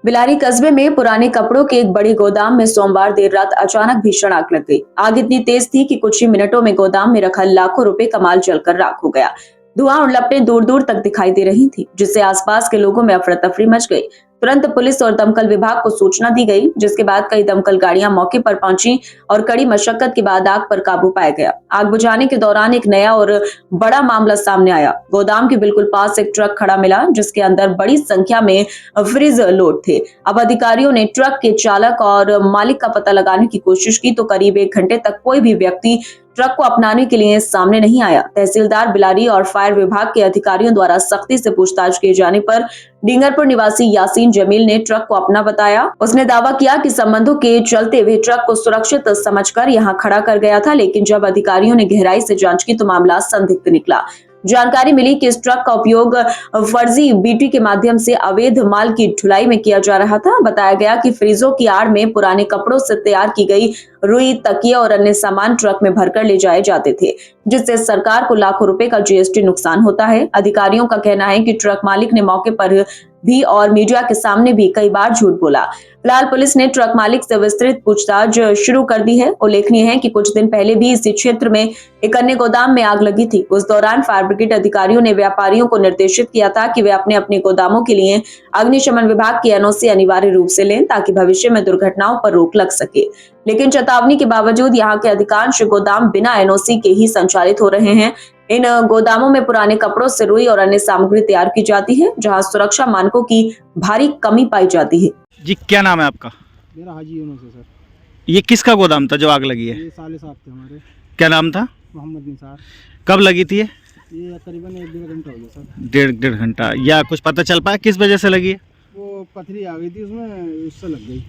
बिलारी कस्बे में पुराने कपड़ों के एक बड़े गोदाम में सोमवार देर रात अचानक भीषण आग लग गई। आग इतनी तेज थी कि कुछ ही मिनटों में गोदाम में रखा लाखों रुपए का माल जलकर राख हो गया। धुआं और लपटें दूर दूर तक दिखाई दे रही थी, जिससे आसपास के लोगों में अफरा तफरी मच गई। तुरंत पुलिस और दमकल विभाग को सूचना दी गई, जिसके बाद कई दमकल गाड़ियां मौके पर पहुंची और कड़ी मशक्कत के बाद आग पर काबू पाया गया। आग बुझाने के दौरान एक नया और बड़ा मामला सामने आया। गोदाम के बिल्कुल पास एक ट्रक खड़ा मिला, जिसके अंदर बड़ी संख्या में फ्रिज लोड थे। अब अधिकारियों ने ट्रक के चालक और मालिक का पता लगाने की कोशिश की, तो करीब 1 घंटे तक कोई भी व्यक्ति ट्रक को अपनाने के लिए सामने नहीं आया। तहसीलदार बिलारी और फायर विभाग के अधिकारियों द्वारा सख्ती से पूछताछ किए जाने पर डिंगरपुर निवासी यासीन जमील ने ट्रक को अपना बताया। उसने दावा किया कि संबंधों के चलते वे ट्रक को सुरक्षित समझकर यहां खड़ा कर गया था, लेकिन जब अधिकारियों ने गहराई से जांच की तो मामला संदिग्ध निकला। जानकारी मिली कि इस ट्रक का उपयोग फर्जी बीटी के माध्यम से अवैध माल की ढुलाई में किया जा रहा था। बताया गया कि फ्रीजों की आड़ में पुराने कपड़ों से तैयार की गई रुई, तकिया और अन्य सामान ट्रक में भरकर ले जाए जाते थे, जिससे सरकार को लाखों रुपए का जीएसटी नुकसान होता है। अधिकारियों का कहना है कि ट्रक मालिक ने मौके पर भी और मीडिया के सामने भी कई बार झूठ बोला। फिलहाल पुलिस ने ट्रक मालिक से विस्तृत पूछताछ शुरू कर दी है। उल्लेखनीय है कि कुछ दिन पहले भी इसी क्षेत्र में एक अन्य गोदाम में आग लगी थी। उस दौरान फायर ब्रिगेड अधिकारियों ने व्यापारियों को निर्देशित किया था कि वे अपने अपने गोदामों के लिए अग्निशमन विभाग की एनओसी अनिवार्य रूप से लें, ताकि भविष्य में दुर्घटनाओं पर रोक लग सके। लेकिन चेतावनी के बावजूद यहाँ के अधिकांश गोदाम बिना एनओसी के ही संचालित हो रहे हैं। इन गोदामों में पुराने कपड़ों से रुई और अन्य सामग्री तैयार की जाती है, जहां सुरक्षा मानकों की भारी कमी पाई जाती है। जी, क्या नाम है आपका? मेरा हाजी यूनुस है सर। ये किसका गोदाम था जो आग लगी है? ये साले साहब थे हमारे। क्या नाम था? मोहम्मद निसार। कब लगी थी ये? ये करीबन 1-1.5 घंटा हो गया सर। डेढ़ घंटा। या कुछ पता चल पाया किस वजह से लगी है? वो पथरी आ गई थी उसमें, उससे लग गई।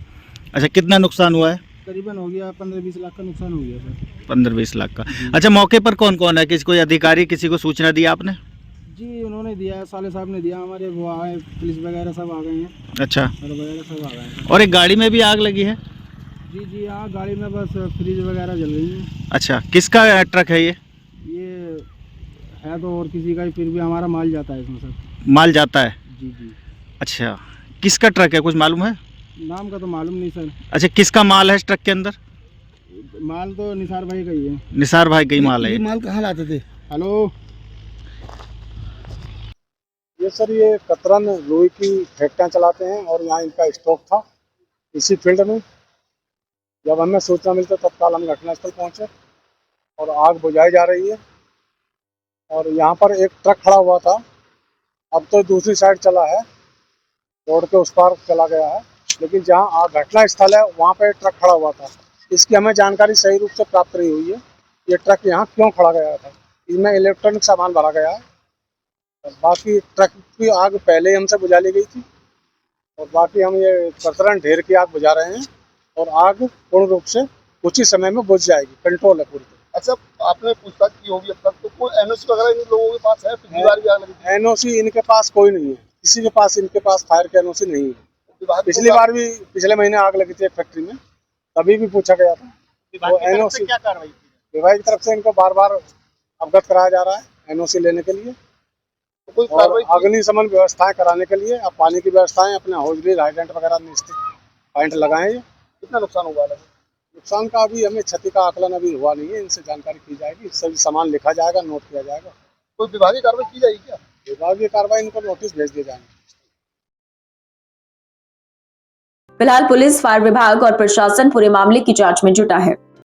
अच्छा, कितना नुकसान हुआ है? करीबन हो गया 15-20 लाख का नुकसान हो गया सर। 15-20 लाख का। अच्छा, मौके पर कौन कौन है? कोई अधिकारी, किसी को सूचना दी आपने? जी, उन्होंने दिया, साले साहब ने दिया, हमारे वो आए, पुलिस वगैरह सब आ गए हैं। अच्छा, सर वगैरह सब आ गए हैं। और एक गाड़ी में भी आग लगी है? जी हाँ, गाड़ी में बस फ्रिज वगैरह जल रही है। अच्छा, किसका ट्रक है ये? ये है तो और किसी का ही, फिर भी हमारा माल जाता है इसमें सर। माल जाता है? जी। अच्छा, किसका ट्रक है, कुछ मालूम है? नाम का तो मालूम नहीं सर। अच्छा, किसका माल है इस ट्रक के अंदर? माल तो निसार भाई का ही है। निसार भाई का ही माल है? ये माल कहाँ लाते थे? हेलो, ये सर, ये कतरन लोहे की फैक्ट्रियाँ चलाते हैं और यहाँ इनका स्टॉक था इसी फील्ड में। जब हमें सूचना मिली तो तत्काल हम घटनास्थल पहुँचे और आग बुझाई जा रही है। और यहाँ पर एक ट्रक खड़ा हुआ था, अब तो दूसरी साइड चला है, रोड के उस पार चला गया है, लेकिन जहाँ घटना स्थल है वहाँ पर ट्रक खड़ा हुआ था। इसकी हमें जानकारी सही रूप से प्राप्त नहीं हुई है, ये ट्रक यहाँ क्यों खड़ा गया था। इसमें इलेक्ट्रॉनिक सामान भरा गया है। बाकी ट्रक की आग पहले ही हमसे बुझा ली गई थी और बाकी हम ये कतरन ढेर की आग बुझा रहे हैं और आग पूर्ण रूप से कुछ ही समय में बुझ जाएगी, कंट्रोल है पूरी तरह। अच्छा, आपने पूछताछ की होगी अब तक, तो कोई एनओसी वगैरह इन लोगों के पास है? पिछली बार भी आग लगी थी। एनओसी इनके पास कोई नहीं है, किसी के पास, इनके पास फायर के एनओसी नहीं है। पिछली बार भी, पिछले महीने आग लगी थी एक फैक्ट्री में, तभी भी पूछा गया था। तो एनओसी क्या कार्रवाई की? विभाग की तरफ से इनको बार बार अवगत कराया जा रहा है एनओसी लेने के लिए, तो कोई और अग्निशमन व्यवस्थाएं कराने के लिए। अब पानी की व्यवस्थाएं अपने हौजरी, हाइडेंट वगैरह निश्चित पॉइंट लगाएं। कितना नुकसान हुआ है? नुकसान का अभी हमें क्षति का आकलन अभी हुआ नहीं है, इनसे जानकारी की जाएगी, सभी सामान लिखा जाएगा, नोट किया जाएगा। कोई विभागीय कार्रवाई की जाएगी क्या? विभागीय कार्रवाई, इनको नोटिस भेज दिए जाएंगे। फिलहाल पुलिस, फायर विभाग और प्रशासन पूरे मामले की जांच में जुटा है।